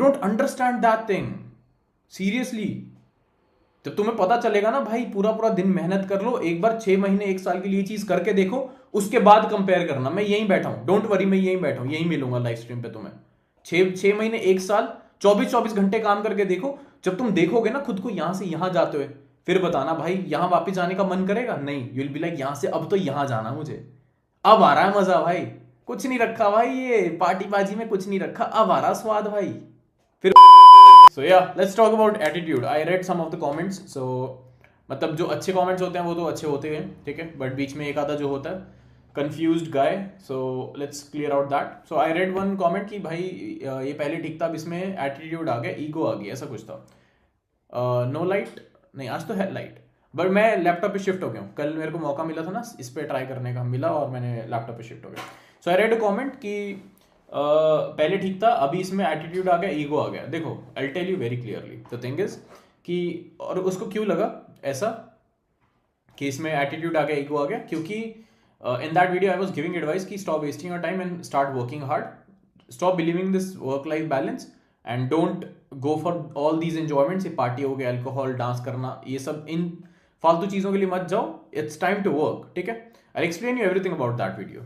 Don't understand that thing seriously. जब तुम्हें पता चलेगा ना भाई, पूरा पूरा दिन मेहनत कर लो, एक बार 6 महीने 1 साल के लिए चीज करके देखो, उसके बाद कंपेयर करना। मैं यहीं बैठा हूं, डोंट वरी, मैं यहीं बैठा हूं, यहीं मिलूंगा लाइव स्ट्रीम पे तुम्हें। 6 महीने 1 साल 24-24 घंटे काम करके देखो। जब तुम देखोगे ना खुद को यहां से यहां जाते हुए, फिर बताना भाई यहां वापस जाने का मन करेगा? नहीं, यू विल बी लाइक यहां से अब तो यहां जाना मुझे, अब आ रहा है मजा भाई। कुछ नहीं रखा भाई, ये पार्टी बाजी में कुछ नहीं रखा, अब आ रहा स्वाद भाई। फिर so yeah let's talk about attitude. I read some of the comments. So मतलब जो अच्छे कमेंट्स होते हैं वो तो अच्छे होते हैं, ठीक है, बट बीच में एक आधा जो होता है confused guy, so let's clear out that. So I read one comment कि भाई ये पहले ठीक था, अब इसमें एटीट्यूड आ गया, ईगो आ गया, ऐसा कुछ था। नो लाइट नहीं, आज तो है लाइट, बट मैं लैपटॉप पे शिफ्ट हो गया हूँ। कल मेरे को मौका मिला था ना इस पे ट्राई करने का, मिला और मैंने लैपटॉप पे शिफ्ट हो गया। सो आई रेड अ कमेंट कि पहले ठीक था, अभी इसमें एटीट्यूड आ गया, ईगो आ गया। देखो I tell you very clearly the thing is कि, और उसको क्यों लगा ऐसा कि इसमें एटीट्यूड आ गया, ईगो आ गया, क्योंकि in that video I was giving advice कि stop wasting your time and start working hard, stop believing this work life balance and don't go for all these enjoyments. ये पार्टी हो गया, alcohol, dance करना, ये सब इन फालतू चीजों के लिए मत जाओ। इट्स टाइम टू वर्क, ठीक है। I explain you everything about that video.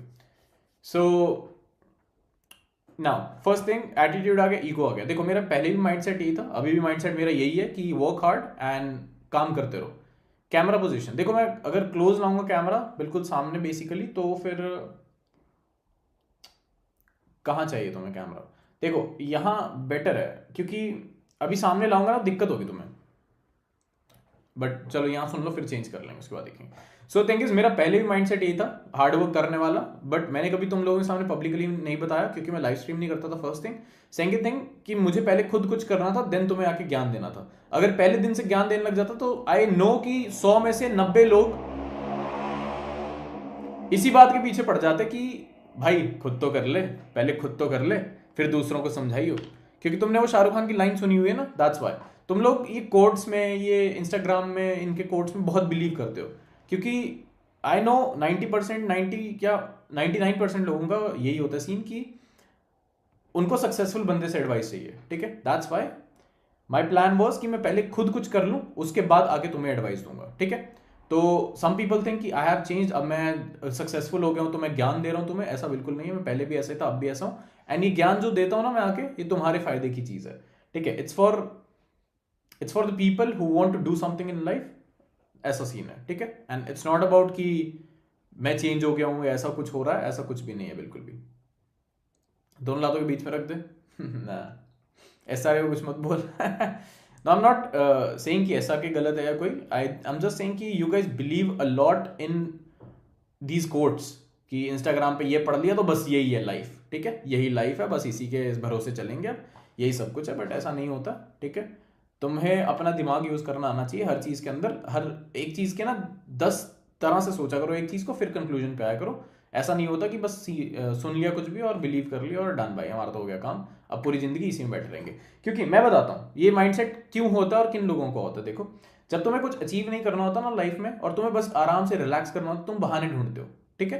So now first thing, attitude आ गया, ईगो आ गया। देखो मेरा पहले भी माइंडसेट यही था, अभी भी माइंडसेट मेरा यही है कि वर्क हार्ड एंड काम करते रहो। कैमरा पोजीशन देखो, मैं अगर क्लोज लाऊंगा कैमरा बिल्कुल सामने बेसिकली, तो फिर कहाँ चाहिए तुम्हें कैमरा? देखो यहाँ बेटर है, क्योंकि अभी सामने लाऊंगा ना दिक्कत होगी तुम्हें, बट चलो यहाँ सुन लो फिर चेंज कर लेंगे, उसके बाद देखेंगे। सो थिंग इज मेरा पहले भी माइंडसेट यही था, हार्ड वर्क करने वाला, बट मैंने कभी तुम लोगों के सामने पब्लिकली नहीं बताया क्योंकि मैं लाइव स्ट्रीम नहीं करता था। First thing. सेकंड थिंग कि मुझे पहले खुद कुछ करना था, देन तुम्हें आके ज्ञान देना था। अगर पहले दिन से ज्ञान देने लग जाता तो आई नो कि 100 में से 90 लोग इसी बात के पीछे पड़ जाते कि भाई खुद तो कर ले, पहले खुद तो कर ले, फिर दूसरों को समझाइयो। क्योंकि तुमने वो शाहरुख खान की लाइन सुनी हुई है ना, दैट्स वाई तुम लोग ये कोट्स में, ये इंस्टाग्राम में इनके कोट्स में बहुत बिलीव करते हो। क्योंकि आई नो 90%, 90 क्या 99% लोगों का यही होता है सीन कि उनको सक्सेसफुल बंदे से एडवाइस चाहिए, ठीक है। That's why my plan was कि मैं पहले खुद कुछ कर लूँ, उसके बाद आके तुम्हें एडवाइस दूंगा, ठीक है। तो सम पीपल थिंक कि आई हैव चेंज, अब मैं सक्सेसफुल हो गया हूँ तो मैं ज्ञान दे रहा हूँ तुम्हें, ऐसा बिल्कुल नहीं है। मैं पहले भी ऐसे था, अब भी ऐसा हूँ। एंड ये ज्ञान जो देता हूँ ना मैं आके, ये तुम्हारे फायदे की चीज है, ठीक है। It's for the people who want to do something in life, ऐसा सीन है, ठीक है। एंड इट्स नॉट अबाउट कि मैं चेंज हो गया हूँ या ऐसा कुछ हो रहा है, ऐसा कुछ भी नहीं है बिल्कुल भी। दोनों लातों के बीच में रख दे ना, ऐसा है कुछ मत बोल no I am not saying कि ऐसा के गलत है या कोई, आई एम जस्ट सेइंग कि you guys believe a lot in these quotes कि इंस्टाग्राम पे ये पढ़ लिया तो बस यही है लाइफ, ठीक है, यही लाइफ है, बस इसी के भरोसे चलेंगे, अब यही सब कुछ है। बट ऐसा नहीं होता, ठीक है। तुम्हें अपना दिमाग यूज करना आना चाहिए हर चीज के अंदर, हर एक चीज के ना 10 तरह से सोचा करो एक चीज को, फिर कंक्लूजन पे आया करो। ऐसा नहीं होता कि बस सुन लिया कुछ भी और बिलीव कर लिया और डन भाई हमारा तो हो गया काम, अब पूरी जिंदगी इसी में बैठे रहेंगे। क्योंकि मैं बताता हूँ ये माइंडसेट क्यों होता है और किन लोगों को होता है। देखो जब तुम्हें कुछ अचीव नहीं करना होता ना लाइफ में, और तुम्हें बस आराम से रिलैक्स करना होता, तुम बहाने ढूंढते हो, ठीक है।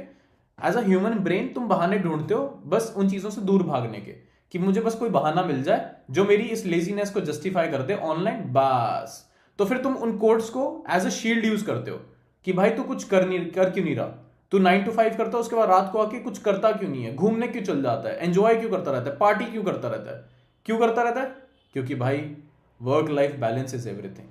एज अ ह्यूमन ब्रेन तुम बहाने ढूंढते हो बस उन चीजों से दूर भागने के, कि मुझे बस कोई बहाना मिल जाए जो मेरी इस लेजीनेस को जस्टिफाई कर दे ऑनलाइन, बस। तो फिर तुम उन कोड्स को एज अ शील्ड यूज करते हो कि भाई तू कुछ कर क्यों नहीं रहा, तू 9 to 5 करता है, उसके बाद रात को आके कुछ करता क्यों नहीं है, घूमने क्यों चल जाता है, एंजॉय क्यों करता रहता है, पार्टी क्यों करता रहता है, क्यों करता रहता है? क्योंकि भाई work life balance is everything.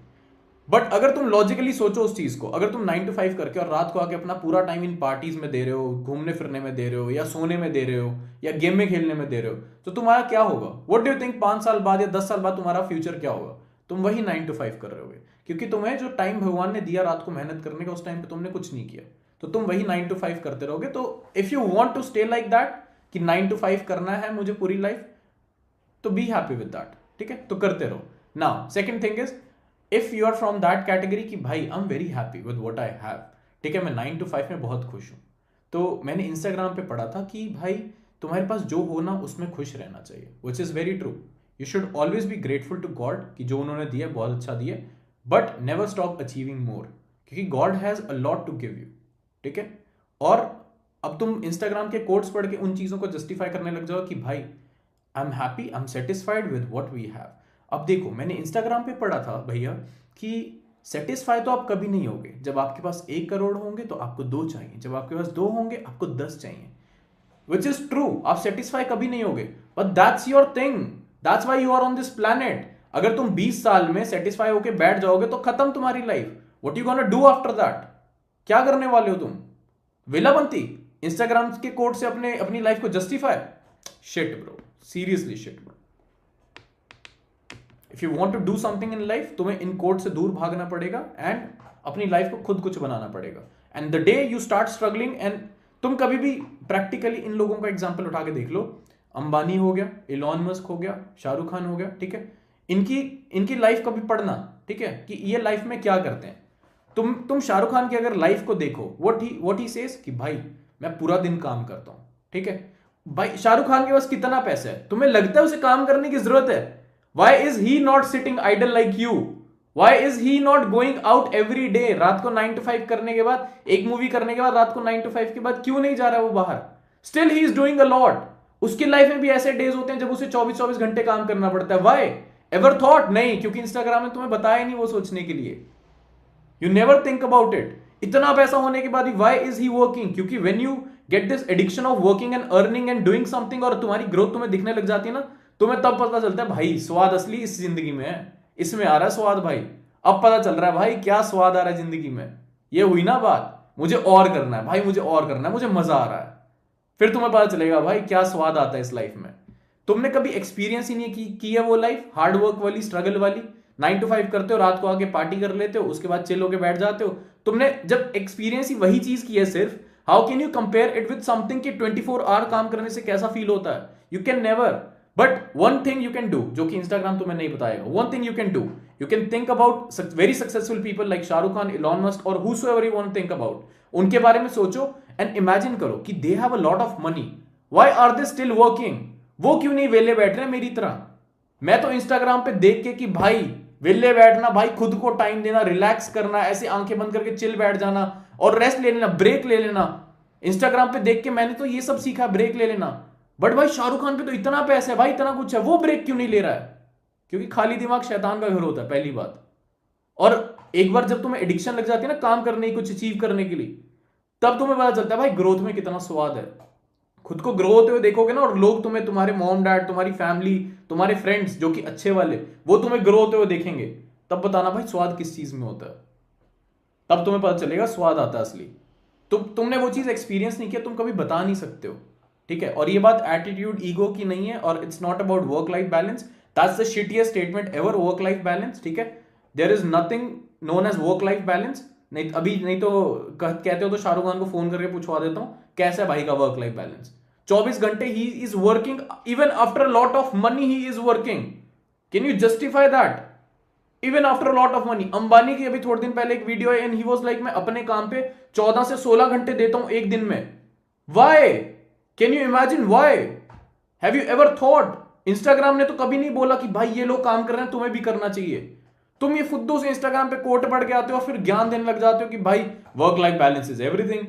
But अगर तुम लॉजिकली सोचो उस चीज को, अगर तुम 9 to 5 करके और रात को आके अपना पूरा टाइम इन पार्टीज में दे रहे हो, घूमने फिरने में दे रहे हो, या सोने में दे रहे हो, या गेम में खेलने में दे रहे हो, तो तुम्हारा क्या होगा? व्हाट डू यू थिंक 5 साल बाद या 10 साल बाद तुम्हारा फ्यूचर क्या होगा? तुम वही 9 to 5 कर रहे होगे, क्योंकि तुम्हें जो टाइम भगवान ने दिया रात को मेहनत करने का, उस टाइम पे तुमने कुछ नहीं किया, तो तुम वही 9 to 5 करते रहोगे। तो if you want to stay like that कि 9 to 5 करना है मुझे पूरी लाइफ, तो बी हैप्पी विद दैट, ठीक है, तो करते रहो। Now second thing is, if you are from that category कि भाई I am very happy with what I have, ठीक है, मैं 9 to 5 में बहुत खुश हूं, तो मैंने इंस्टाग्राम पे पढ़ा था कि भाई तुम्हारे पास जो हो ना उसमें खुश रहना चाहिए, which is very true. You should always be grateful to God कि जो उन्होंने दिया बहुत अच्छा दिया, but never stop achieving more, क्योंकि God has a lot to give you, ठीक है। और अब तुम इंस्टाग्राम के कोट्स पढ़ के उन चीजों को जस्टिफाई करने लग जाओ कि भाई I am happy, I am satisfied with what we have. अब देखो, मैंने इंस्टाग्राम पे पढ़ा था भैया कि सेटिस्फाई तो आप कभी नहीं होगे। जब आपके पास 1 करोड़ होंगे तो आपको 2 चाहिए, जब आपके पास 2 होंगे आपको 10 चाहिए, विच इज ट्रू। आप सेटिस्फाई कभी नहीं होगे, but that's your thing, that's why you are on this planet. अगर तुम 20 साल में सेटिस्फाई होके बैठ जाओगे तो खत्म तुम्हारी life. What you gonna do after that? क्या करने वाले हो तुम? विलावंती इंस्टाग्राम के कोड से अपनी लाइफ को justify? Shit bro, seriously shit bro. If you want to do something in life, तुम्हें इन कोड से दूर भागना पड़ेगा एंड अपनी लाइफ को खुद कुछ बनाना पड़ेगा। And the day you start struggling, and तुम कभी भी प्रैक्टिकली इन लोगों का एग्जांपल उठा के देख लो, अंबानी हो गया, इलॉन मस्क हो गया, शाहरुख खान हो गया, ठीक है, इनकी लाइफ कभी पढ़ना, ठीक है, कि ये लाइफ में क्या करते हैं। तुम शाहरुख खान की अगर लाइफ को देखो, व्हाट ही सेज कि भाई मैं पूरा दिन काम करता हूं, ठीक है। भाई शाहरुख खान के पास कितना पैसा है? तुम्हें लगता है उसे काम करने की जरूरत है? Why is he not sitting idle like you? Why is he not going out every day? रात को 9 to 5 करने के बाद, एक मूवी करने के बाद रात को 9 to 5 के बाद क्यों नहीं जा रहा है वो बाहर? Still he is doing a lot. उसकी लाइफ में भी ऐसे डेज होते हैं जब उसे 24-24 घंटे काम करना पड़ता है। वाई? Ever thought? नहीं, क्योंकि इंस्टाग्राम ने तुम्हें बताया नहीं वो सोचने के लिए। You never think about it. इतना पैसा होने के बाद वाई इज ही वर्किंग? क्योंकि when you get this addiction of working and earning and doing something, और तुम्हारी ग्रोथ तुम्हें दिखने लग जाती है ना, तुम्हें तब पता चलता है भाई स्वाद असली इस जिंदगी में है, इसमें आ रहा है स्वाद भाई। अब पता चल रहा है भाई क्या स्वाद आ रहा है जिंदगी में। ये हुई ना बात, मुझे और करना है भाई, मुझे और करना है, मुझे मजा आ रहा है। फिर तुम्हें पता चलेगा भाई क्या स्वाद आता है इस लाइफ में। तुमने कभी एक्सपीरियंस ही नहीं की है वो लाइफ, हार्ड वर्क वाली, स्ट्रगल वाली। 9 to 5 करते हो, रात को आके पार्टी कर लेते हो, उसके बाद चिल होके बैठ जाते हो। तुमने जब एक्सपीरियंस ही वही चीज की है सिर्फ, how can you compare it with something कि 24 आवर काम करने से कैसा फील होता है? You can never. But one thing you can do, जो कि इंस्टाग्राम तुम्हें नहीं बताएगा, one thing you can do, you can think about very successful people like Shahrukh Khan, Elon Musk और whosoever you want to think about. उनके बारे में सोचो एंड इमेजिन करो कि they have a lot of money, why are they still working? वो क्यों नहीं वेले बैठ रहे मेरी तरह? मैं तो इंस्टाग्राम पे देख के कि भाई वेले बैठना, भाई खुद को टाइम देना, रिलैक्स करना, ऐसे आंखें बंद करके चिल बैठ जाना और रेस्ट ले लेना, ब्रेक ले लेना, इंस्टाग्राम पे देख के मैंने तो ये सब सीखा, ब्रेक ले लेना। बट भाई शाहरुख खान पे तो इतना पैसा है भाई, इतना कुछ है, वो ब्रेक क्यों नहीं ले रहा है? क्योंकि खाली दिमाग शैतान का घर होता है, पहली बात। और एक बार जब तुम्हें एडिक्शन लग जाती है ना काम करने की, कुछ अचीव करने के लिए, तब तुम्हें पता चलता है भाई ग्रोथ में कितना स्वाद है। खुद को ग्रो होते हुए देखोगे ना, और लोग तुम्हें, तुम्हारे मॉम डैड, तुम्हारी फैमिली, तुम्हारे फ्रेंड्स जो कि अच्छे वाले, वो तुम्हें ग्रो होते हुए देखेंगे, तब बताना भाई स्वाद किस चीज में होता है। तब तुम्हें पता चलेगा स्वाद आता है असली। तुमने वो चीज एक्सपीरियंस नहीं किया, तुम कभी बता नहीं सकते हो, ठीक है। और ये बात एटीट्यूड, ईगो की नहीं है, और it's not about work life balance. That's the shittiest statement ever, work life balance, ठीक है। There is nothing known as work life balance. नहीं तो कहते हो तो शाहरुख खान को फोन करके पूछवा देता हूं कैसा है भाई का वर्क लाइफ बैलेंस। 24 घंटे he is working, even after lot of money he is working. Can you justify that? Even after lot of money. Ambani की अभी थोड़े दिन पहले एक वीडियो है, एंड ही वाज लाइक मैं अपने काम पे 14 से 16 घंटे देता हूं एक दिन में। Why? Can you imagine why? Have you ever thought? Instagram ने तो कभी नहीं बोला कि भाई ये लोग काम कर रहे हैं तुम्हें भी करना चाहिए। तुम ये फुद्दू से इंस्टाग्राम पे कोट पढ़ के आते हो और फिर ज्ञान देने लग जाते हो कि भाई work life balance is everything,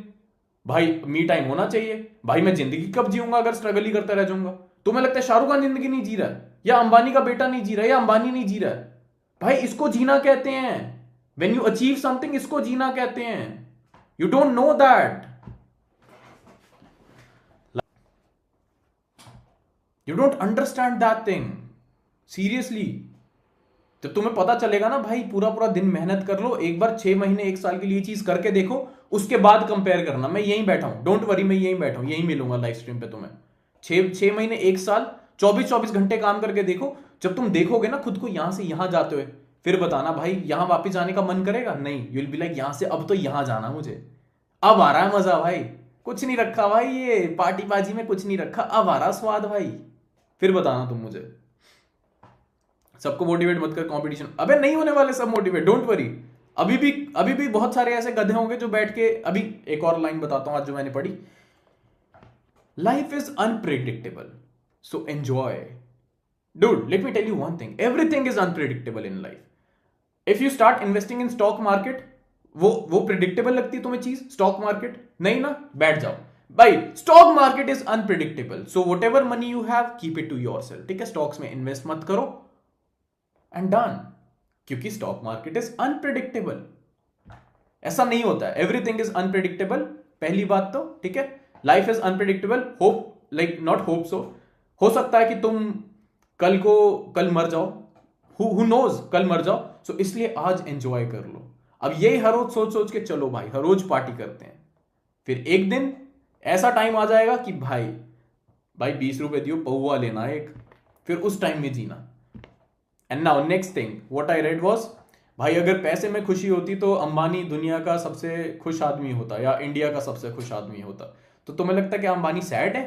भाई मी टाइम होना चाहिए। भाई मैं जिंदगी कब जीऊंगा अगर स्ट्रगल ही करता रह जाऊंगा? तुम्हें लगता है शाहरुख खान जिंदगी नहीं जी रहा है, या अंबानी का बेटा नहीं जी रहा है, या अंबानी नहीं जी रहा है? भाई इसको जीना कहते हैं। व्हेन यू अचीव समथिंग, इसको जीना कहते हैं। You don't know that, you don't understand that thing. Seriously, जब तुम्हें पता चलेगा ना भाई, पूरा पूरा दिन मेहनत कर लो, एक बार 6 महीने 1 साल के लिए चीज करके देखो, उसके बाद कंपेयर करना। मैं यहीं बैठा हूं, डोंट वरी, मैं यहीं बैठा हूं, यहीं मिलूंगा लाइव स्ट्रीम पे तुम्हें। 6 महीने 1 साल 24-24 घंटे काम करके देखो। जब तुम देखोगे ना खुद को यहां से यहां जाते हुए, फिर बताना भाई यहां वापिस जाने का मन करेगा? नहीं, यू विल बी लाइक यहां से अब तो यहां जाना, मुझे अब आ रहा है मजा भाई, कुछ नहीं रखा भाई, ये पार्टी बाजी में कुछ नहीं रखा, अब आ रहा स्वाद भाई। फिर बताना तुम मुझे। सबको मोटिवेट मत कर कंपटीशन, अबे नहीं होने वाले सब मोटिवेट, डोंट वरी। अभी भी बहुत सारे ऐसे गधे होंगे जो बैठ के, अभी एक और लाइन बताता हूं आज जो मैंने पढ़ी, life is unpredictable so enjoy. Dude let me tell you one thing, everything is unpredictable in life. If you start investing in stock market, वो प्रिडिक्टेबल लगती है तुम्हें चीज? स्टॉक मार्केट नहीं ना, बैठ जाओ। भाई stock market is unpredictable, so whatever money you have keep it to yourself, ठीक है? स्टॉक्स में इन्वेस्ट मत करो एंड डन, क्योंकि स्टॉक मार्केट इज अनप्रिडिक्टेबल। ऐसा नहीं होता है, एवरीथिंग इज अनप्रिडिक्टेबल, पहली बात तो, ठीक है? Life is unpredictable, hope like not hope so, हो सकता है कि तुम कल मर जाओ, हु नोज कल मर जाओ, सो इसलिए आज एंजॉय कर लो। अब यही हर रोज सोच सोच के चलो भाई, हर रोज पार्टी करते हैं, फिर एक दिन ऐसा टाइम आ जाएगा कि भाई 20 रुपए दियो, पौवा लेना है एक, फिर उस टाइम में जीना। And now next thing what I read was, भाई अगर पैसे में खुशी होती तो अंबानी दुनिया का सबसे खुश आदमी होता या इंडिया का सबसे खुश आदमी होता। तो तुम्हें लगता है कि अंबानी सैड है?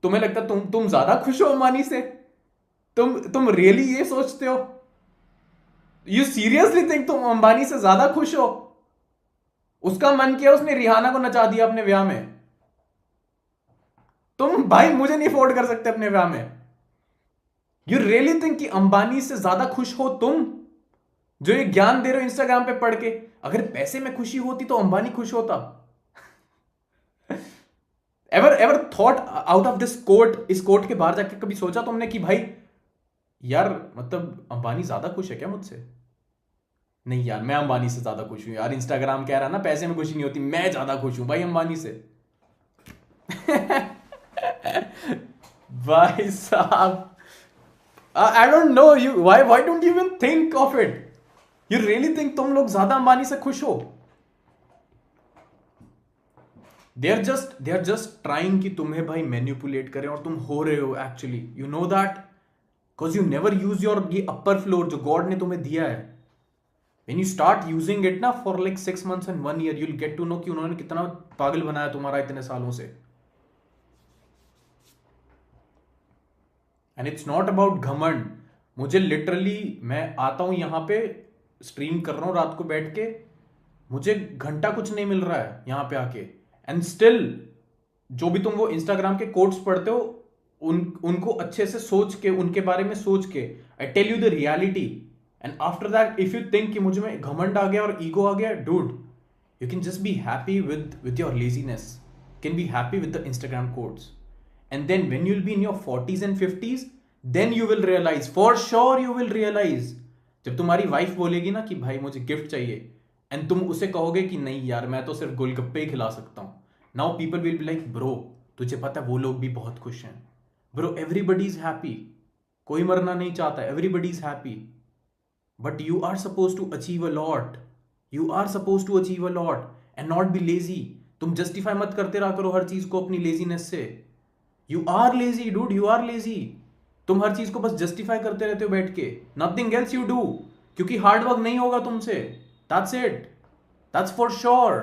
तुम्हें लगता है तुम ज्यादा खुश हो अंबानी से? तुम रियली ये सोचते हो? यू सीरियसली थिंक तुम अंबानी से ज्यादा खुश हो? उसका मन किया उसने रिहाना को नचा दिया अपने ब्याह में, तुम भाई मुझे नहीं अफोर्ड कर सकते अपने ब्याह में। यू रियली थिंक कि अंबानी से ज्यादा खुश हो तुम, जो ये ज्ञान दे रहे हो इंस्टाग्राम पे पढ़ के? अगर पैसे में खुशी होती तो अंबानी खुश होता? Ever thought out of this quote, इस कोट के बाहर जाके कभी सोचा तुमने कि भाई यार मतलब अंबानी ज्यादा खुश है क्या मुझसे? नहीं यार, मैं अंबानी से ज्यादा खुश हूं यार। इंस्टाग्राम कह रहा ना पैसे में खुशी नहीं होती, मैं ज्यादा खुश हूं भाई अंबानी से। भाई साहब, I don't know you, why don't you even think of it? You really think तुम लोग ज्यादा अंबानी से खुश हो? दे आर जस्ट ट्राइंग कि तुम्हें भाई मैनिपुलेट करें, और तुम हो रहे हो actually, you know that, because you never use your ये अपर फ्लोर जो गॉड ने तुम्हें दिया है। When you start using it ना for like 6 months and 1 year, you'll get to know कि उन्होंने कितना पागल बनाया तुम्हारा इतने सालों से। And it's not about घमंड। मुझे लिटरली, मैं आता हूं यहां पे, स्ट्रीम कर रहा हूं रात को बैठ के, मुझे घंटा कुछ नहीं मिल रहा है यहां पे आके, एंड स्टिल जो भी तुम वो इंस्टाग्राम के कोट्स पढ़ते हो उनको अच्छे से सोच के, उनके बारे में सोच के, I tell you the reality. And after that if you think कि मुझे में घमंड आ गया और ईगो आ गया, dude you can just be happy with your laziness, can be happy with the Instagram quotes, and then when you will be in your 40s and 50s, then you will realise, for sure you will realise, जब तुम्हारी wife बोलेगी ना कि भाई मुझे gift चाहिए, and तुम उसे कहोगे कि नहीं यार मैं तो सिर्फ गोलगप्पे ही खिला सकता हूं, now people will be like bro तुझे पता है वो लोग भी बहुत खुश हैं। ब्रो एवरीबडी इज हैप्पी, कोई मरना नहीं चाहता, everybody is happy, but you are suppose to achieve a lot, you are suppose to achieve a lot and not be lazy. तुम जस्टिफाई मत करते रहा करो हर चीज को अपनी लेजीनेस से। You are lazy dude, you are lazy. तुम हर चीज को बस जस्टिफाई करते रहते हो बैठ के, नथिंग एल्स यू डू, क्योंकि हार्ड वर्क नहीं होगा तुमसे, that's it, that's for sure.